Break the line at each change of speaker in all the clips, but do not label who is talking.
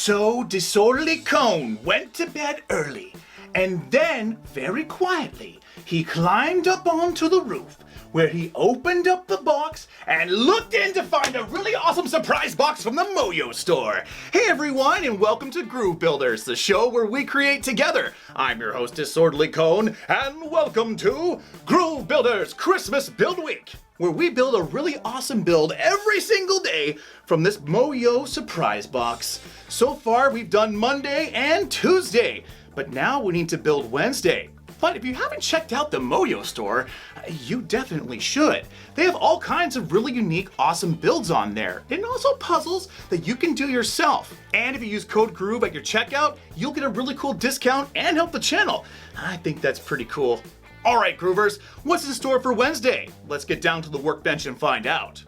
So Disorderly Cone went to bed early, and then, very quietly, he climbed up onto the roof, where he opened up the box and looked in to find a really awesome surprise box from the Moyu Store. Hey everyone, and welcome to Groove Builders, the show where we create together. I'm your host, Disorderly Cone, and welcome to Groove Builders Christmas Build Week, where we build a really awesome build every single day from this Moyu surprise box. So far, we've done Monday and Tuesday, but now we need to build Wednesday. But if you haven't checked out the Moyu Store, you definitely should. They have all kinds of really unique, awesome builds on there, and also puzzles that you can do yourself. And if you use code GROOVE at your checkout, you'll get a really cool discount and help the channel. I think that's pretty cool. All right, Groovers, what's in store for Wednesday? Let's get down to the workbench and find out.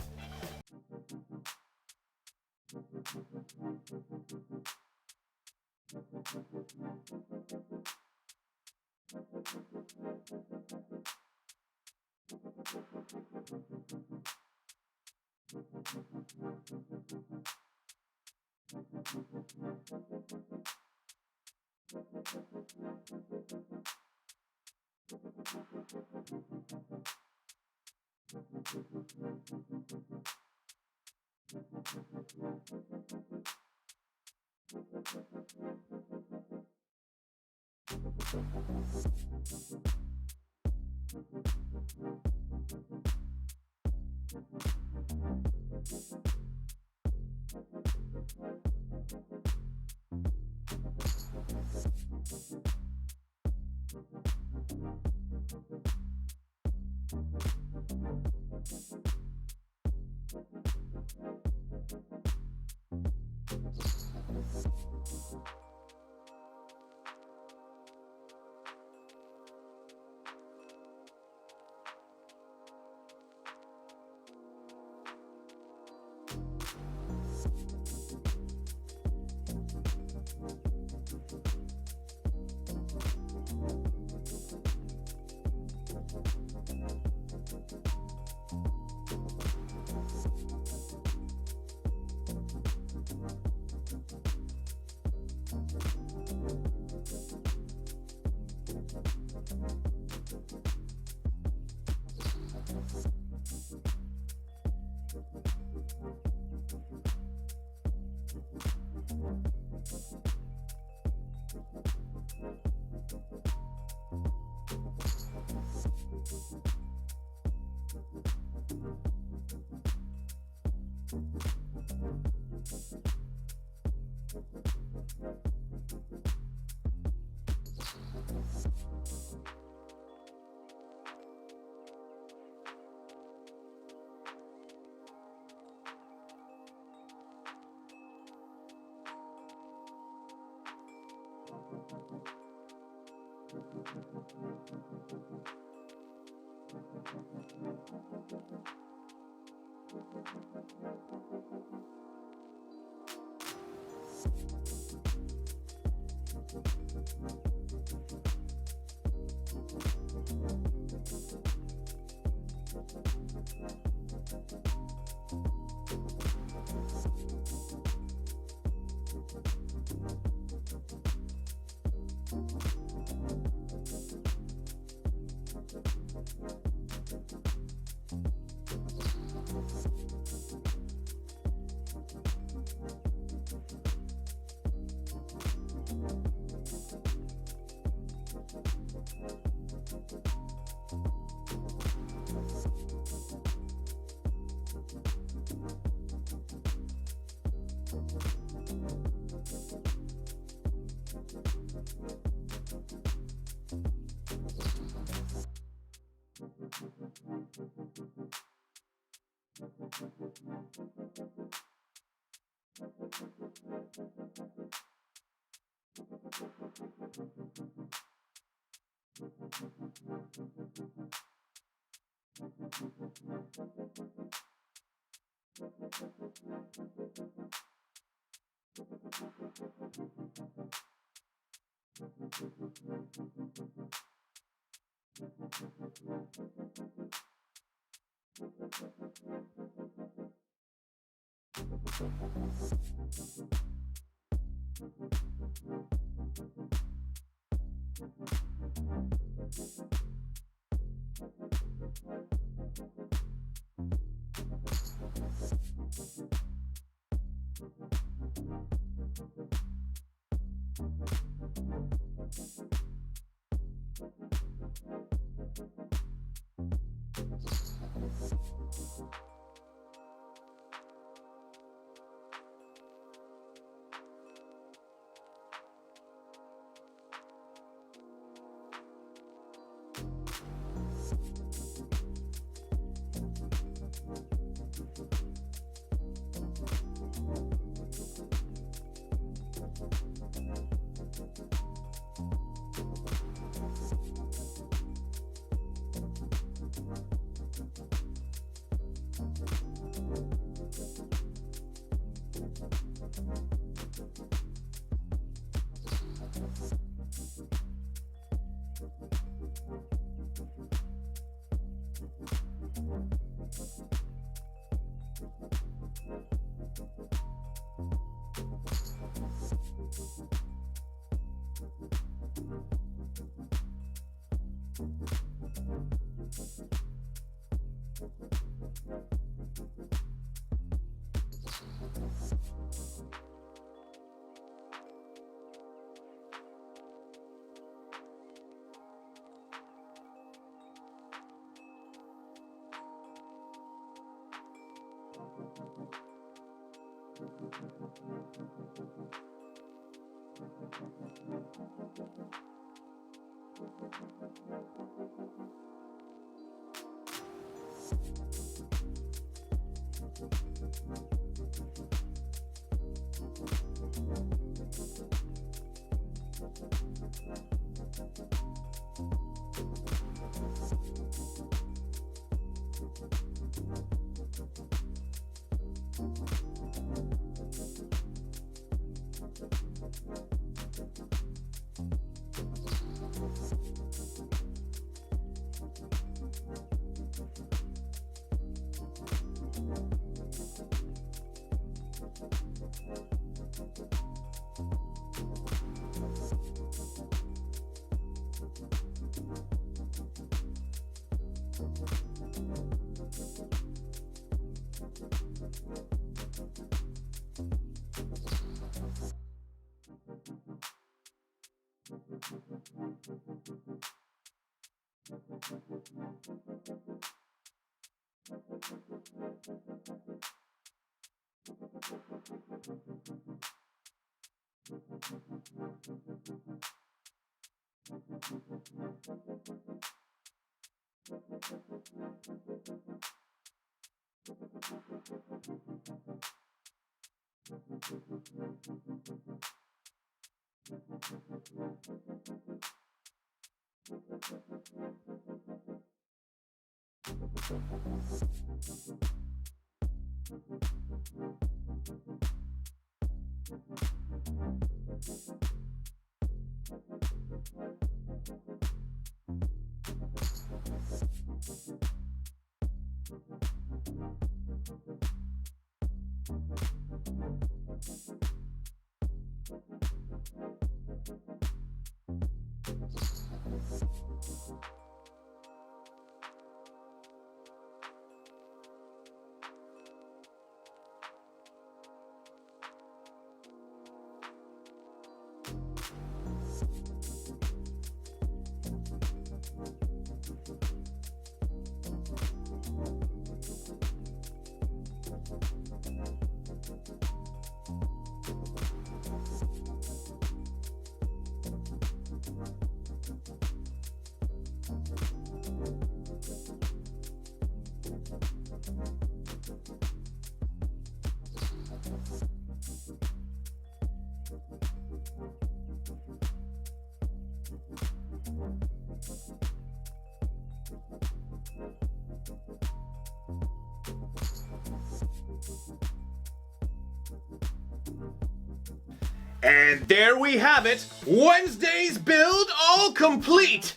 And there we have it, Wednesday's build all complete!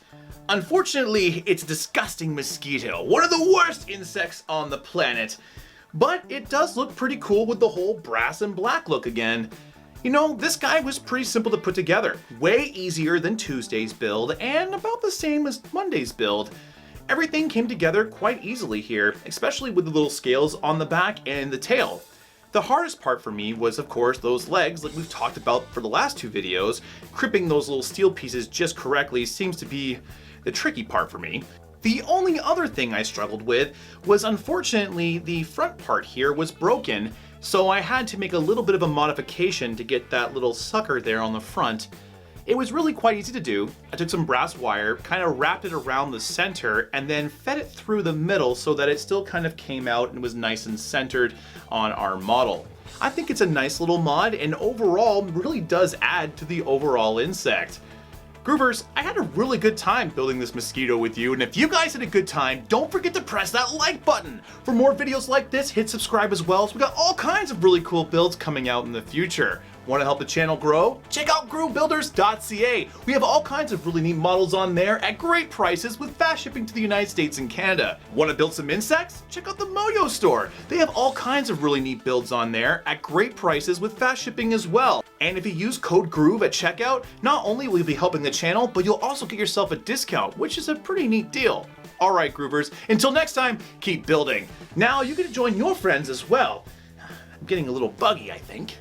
Unfortunately, it's a disgusting mosquito, one of the worst insects on the planet. But it does look pretty cool with the whole brass and black look again. You know, this guy was pretty simple to put together. Way easier than Tuesday's build and about the same as Monday's build. Everything came together quite easily here, especially with the little scales on the back and the tail. The hardest part for me was, of course, those legs like we've talked about for the last two videos. Crimping those little steel pieces just correctly seems to be the tricky part for me. The only other thing I struggled with was, unfortunately, the front part here was broken, so I had to make a little bit of a modification to get that little sucker there on the front. It was really quite easy to do. I took some brass wire, kind of wrapped it around the center, and then fed it through the middle so that it still kind of came out and was nice and centered on our model. I think it's a nice little mod and overall really does add to the overall insect. Groovers, I had a really good time building this mosquito with you, and if you guys had a good time, don't forget to press that like button. For more videos like this, hit subscribe as well, so we got all kinds of really cool builds coming out in the future. Want to help the channel grow? Check out groovebuilders.ca. We have all kinds of really neat models on there at great prices with fast shipping to the United States and Canada. Want to build some insects? Check out the Moyu Store. They have all kinds of really neat builds on there at great prices with fast shipping as well. And if you use code GROOVE at checkout, not only will you be helping the channel, but you'll also get yourself a discount, which is a pretty neat deal. Alright Groovers, until next time, keep building. Now you get to join your friends as well. I'm getting a little buggy, I think.